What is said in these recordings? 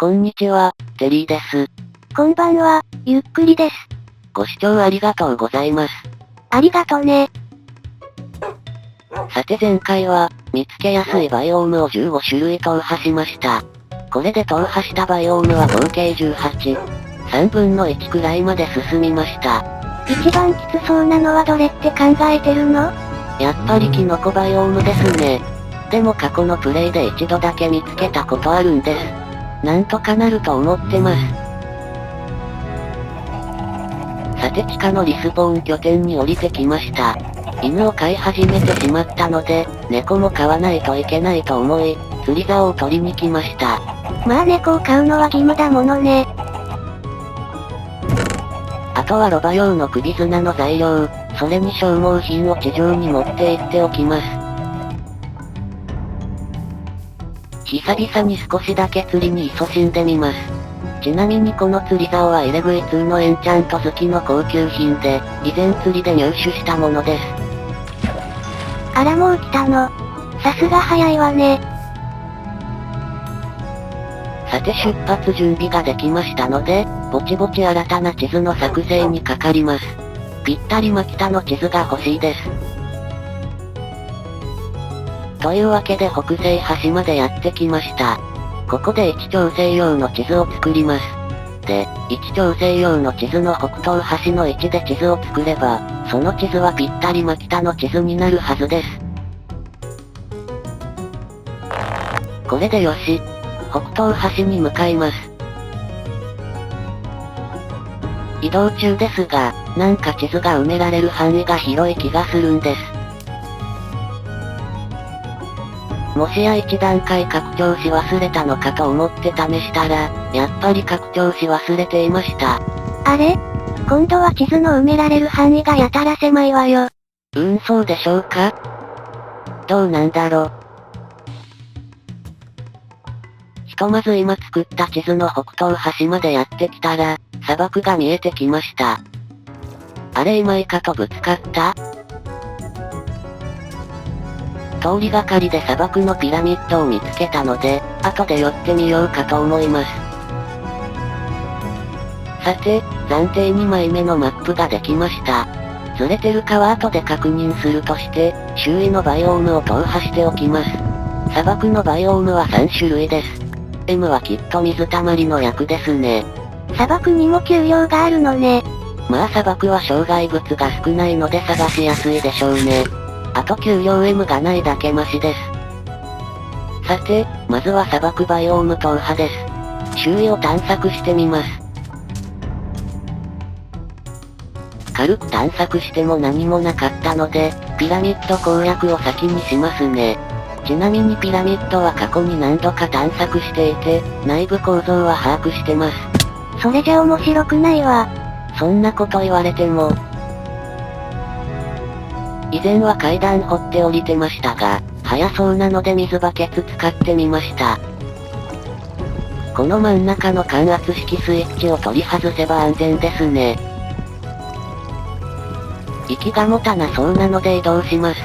こんにちは、テリーです。こんばんは、ゆっくりです。ご視聴ありがとうございます。ありがとね。さて前回は、見つけやすいバイオームを15種類踏破しました。これで踏破したバイオームは合計18。3分の1くらいまで進みました。一番きつそうなのはどれって考えてるの？やっぱりキノコバイオームですね。でも過去のプレイで一度だけ見つけたことあるんです。なんとかなると思ってます。さて地下のリスポーン拠点に降りてきました。犬を飼い始めてしまったので、猫も飼わないといけないと思い、釣り竿を取りに来ました。まあ猫を飼うのは義務だものね。あとはロバ用の首綱の材料、それに消耗品を地上に持って行っておきます。久々に少しだけ釣りに勤しんでみます。ちなみにこの釣り竿は入れ食い2のエンチャント好きの高級品で、以前釣りで入手したものです。あらもう来たの。さすが早いわね。さて出発準備ができましたので、ぼちぼち新たな地図の作成にかかります。ぴったり牧田の地図が欲しいです。というわけで北西端までやってきました。ここで位置調整用の地図を作ります。で、位置調整用の地図の北東端の位置で地図を作れば、その地図はぴったり牧田の地図になるはずです。これでよし。北東端に向かいます。移動中ですが、なんか地図が埋められる範囲が広い気がするんです。もしや一段階拡張し忘れたのかと思って試したら、やっぱり拡張し忘れていました。あれ？今度は地図の埋められる範囲がやたら狭いわよ。そうでしょうか？どうなんだろう。ひとまず今作った地図の北東端までやってきたら、砂漠が見えてきました。あれ今イカとぶつかった？通りがかりで砂漠のピラミッドを見つけたので、後で寄ってみようかと思います。さて、暫定2枚目のマップができました。ずれてるかは後で確認するとして、周囲のバイオームを踏破しておきます。砂漠のバイオームは3種類です。M はきっと水たまりの役ですね。砂漠にも丘陵があるのね。まあ砂漠は障害物が少ないので探しやすいでしょうね。あと丘陵 M がないだけマシです。さて、まずは砂漠バイオーム踏破です。周囲を探索してみます。軽く探索しても何もなかったので、ピラミッド攻略を先にしますね。ちなみにピラミッドは過去に何度か探索していて、内部構造は把握してます。それじゃ面白くないわ。そんなこと言われても。以前は階段掘って降りてましたが、早そうなので水バケツ使ってみました。この真ん中の感圧式スイッチを取り外せば安全ですね。息が持たなそうなので移動します。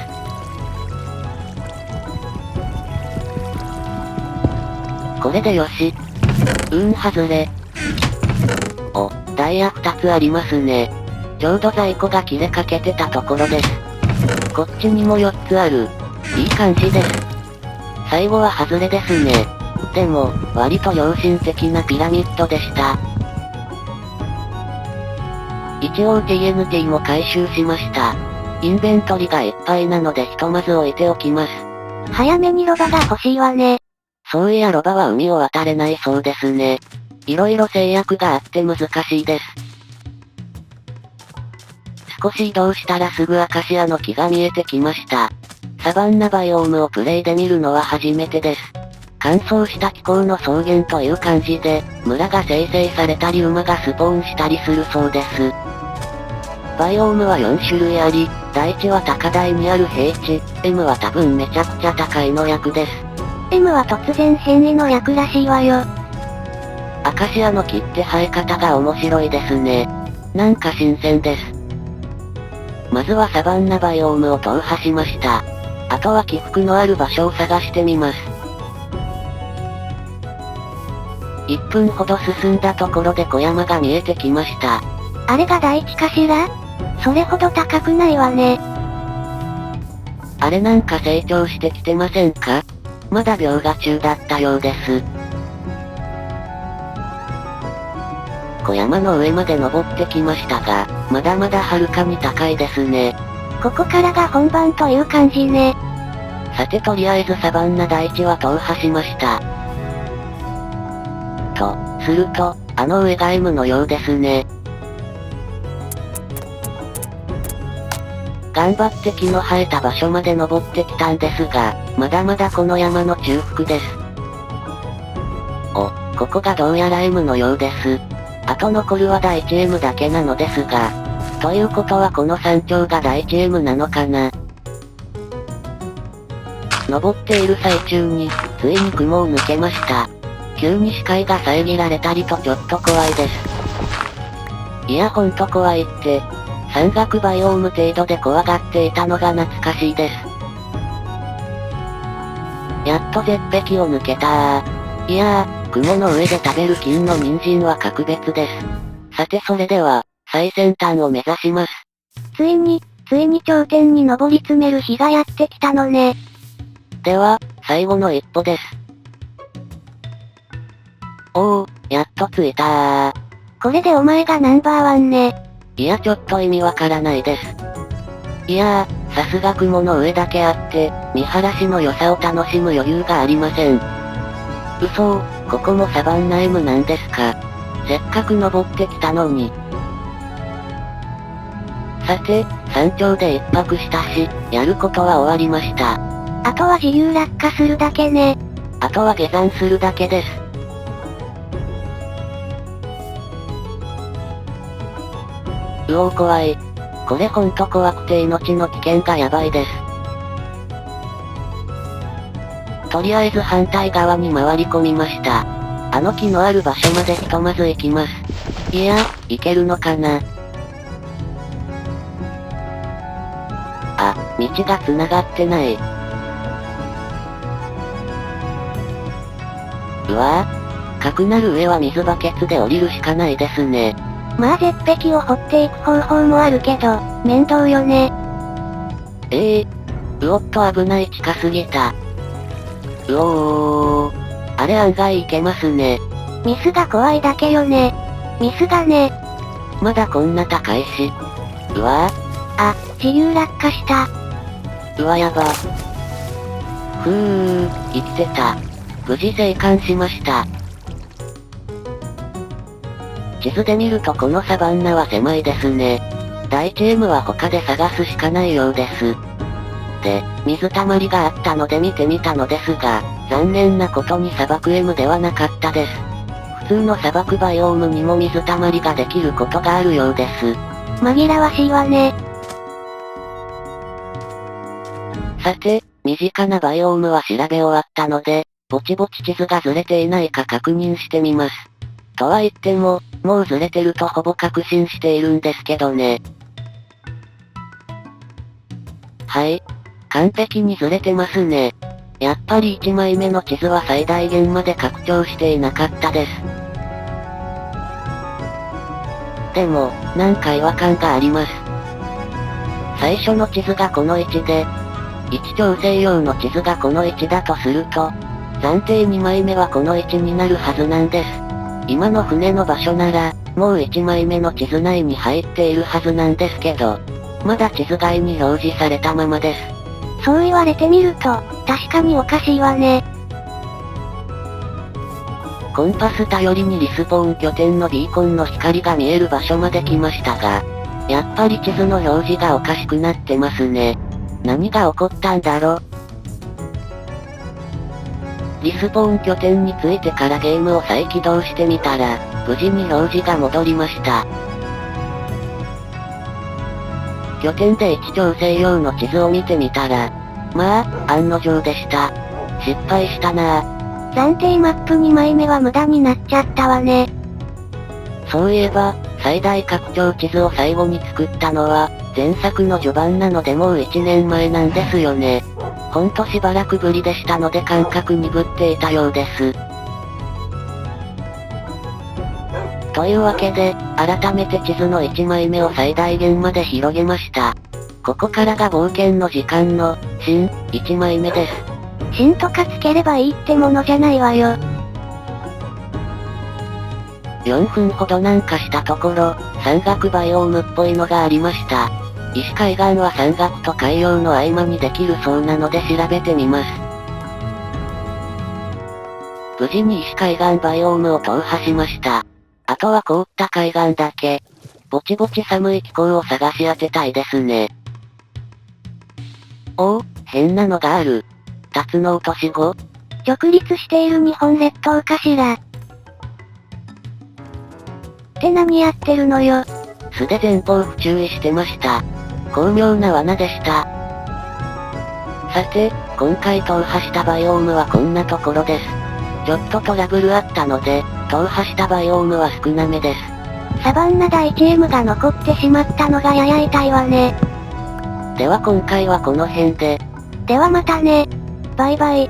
これでよし。外れ。お、ダイヤ2つありますね。ちょうど在庫が切れかけてたところです。こっちにも4つある。いい感じです。最後は外れですね。でも、割と良心的なピラミッドでした。一応 TNT も回収しました。インベントリがいっぱいなのでひとまず置いておきます。早めにロバが欲しいわね。そういやロバは海を渡れないそうですね。色々制約があって難しいです。少し移動したらすぐアカシアの木が見えてきました。サバンナバイオームをプレイで見るのは初めてです。乾燥した気候の草原という感じで、村が生成されたり馬がスポーンしたりするそうです。バイオームは4種類あり、第1は高台にある平地、M は多分めちゃくちゃ高いの役です。M は突然変異の役らしいわよ。アカシアの木って生え方が面白いですね。なんか新鮮です。まずはサバンナバイオームを踏破しました。あとは起伏のある場所を探してみます。1分ほど進んだところで小山が見えてきました。あれが大地かしら？それほど高くないわね。あれなんか成長してきてませんか？まだ描画中だったようです。小山の上まで登ってきましたが、まだまだはるかに高いですね。ここからが本番という感じね。さてとりあえずサバンナ大地は踏破しました。と、すると、あの上が M のようですね。頑張って木の生えた場所まで登ってきたんですが、まだまだこの山の中腹です。お、ここがどうやら M のようです。あと残るは第1 M だけなのですが。ということはこの山頂が第1 M なのかな。登っている最中に、ついに雲を抜けました。急に視界が遮られたりとちょっと怖いです。いやほんと怖いって。山岳バイオーム程度で怖がっていたのが懐かしいです。やっと絶壁を抜けたー。いやー、雲の上で食べる金の人参は格別です。さてそれでは、最先端を目指します。ついに頂点に登り詰める日がやってきたのね。では、最後の一歩です。おー、やっと着いたー。これでお前がナンバーワンね。いやちょっと意味わからないです。いやー、さすが雲の上だけあって、見晴らしの良さを楽しむ余裕がありません。嘘ー、ここもサバンナ M なんですか。せっかく登ってきたのに。さて、山頂で一泊したし、やることは終わりました。あとは自由落下するだけね。あとは下山するだけです。うおー怖い。これほんと怖くて命の危険がやばいです。とりあえず反対側に回り込みました。あの木のある場所までひとまず行きます。いや、行けるのかな。あ、道が繋がってない。うわぁ。かくなる上は水バケツで降りるしかないですね。まあ絶壁を掘っていく方法もあるけど、面倒よね。うおっと危ない近すぎた。うおー。あれ案外いけますね。ミスが怖いだけよね。ミスがね。まだこんな高いし。うわぁ。あ、自由落下した。うわやば。ふー、生きてた。無事生還しました。地図で見るとこのサバンナは狭いですね。第1 M は他で探すしかないようです。で、水たまりがあったので見てみたのですが、残念なことに砂漠 M ではなかったです。普通の砂漠バイオームにも水たまりができることがあるようです。紛らわしいわね。さて、身近なバイオームは調べ終わったので、ぼちぼち地図がずれていないか確認してみます。とは言っても、もうずれてるとほぼ確信しているんですけどね。はい。完璧にずれてますね。やっぱり1枚目の地図は最大限まで拡張していなかったです。でも、なんか違和感があります。最初の地図がこの位置で、位置調整用の地図がこの位置だとすると、暫定2枚目はこの位置になるはずなんです。今の船の場所なら、もう1枚目の地図内に入っているはずなんですけど、まだ地図外に表示されたままです。そう言われてみると、確かにおかしいわね。コンパス頼りにリスポーン拠点のビーコンの光が見える場所まで来ましたが、やっぱり地図の表示がおかしくなってますね。何が起こったんだろ。リスポーン拠点に着いてからゲームを再起動してみたら、無事に表示が戻りました。拠点で位置調整用の地図を見てみたら、まあ、案の定でした。失敗したなぁ。暫定マップ2枚目は無駄になっちゃったわね。そういえば、最大拡張地図を最後に作ったのは、前作の序盤なのでもう1年前なんですよね。ほんとしばらくぶりでしたので感覚鈍っていたようです。というわけで、改めて地図の1枚目を最大限まで広げました。ここからが冒険の時間の、新、1枚目です。新とかつければいいってものじゃないわよ。4分ほど南下したところ、山岳バイオームっぽいのがありました。石海岸は山岳と海洋の合間にできるそうなので調べてみます。無事に石海岸バイオームを踏破しました。あとは凍った海岸だけ。ぼちぼち寒い気候を探し当てたいですね。おお、変なのがある。タツノオトシゴ？直立している日本列島かしら。って何やってるのよ。素で前方不注意してました。巧妙な罠でした。さて、今回踏破したバイオームはこんなところです。ちょっとトラブルあったので、踏破したバイオームは少なめです。サバンナ大チームが残ってしまったのがやや痛いわね。では今回はこの辺で。ではまたね。バイバイ。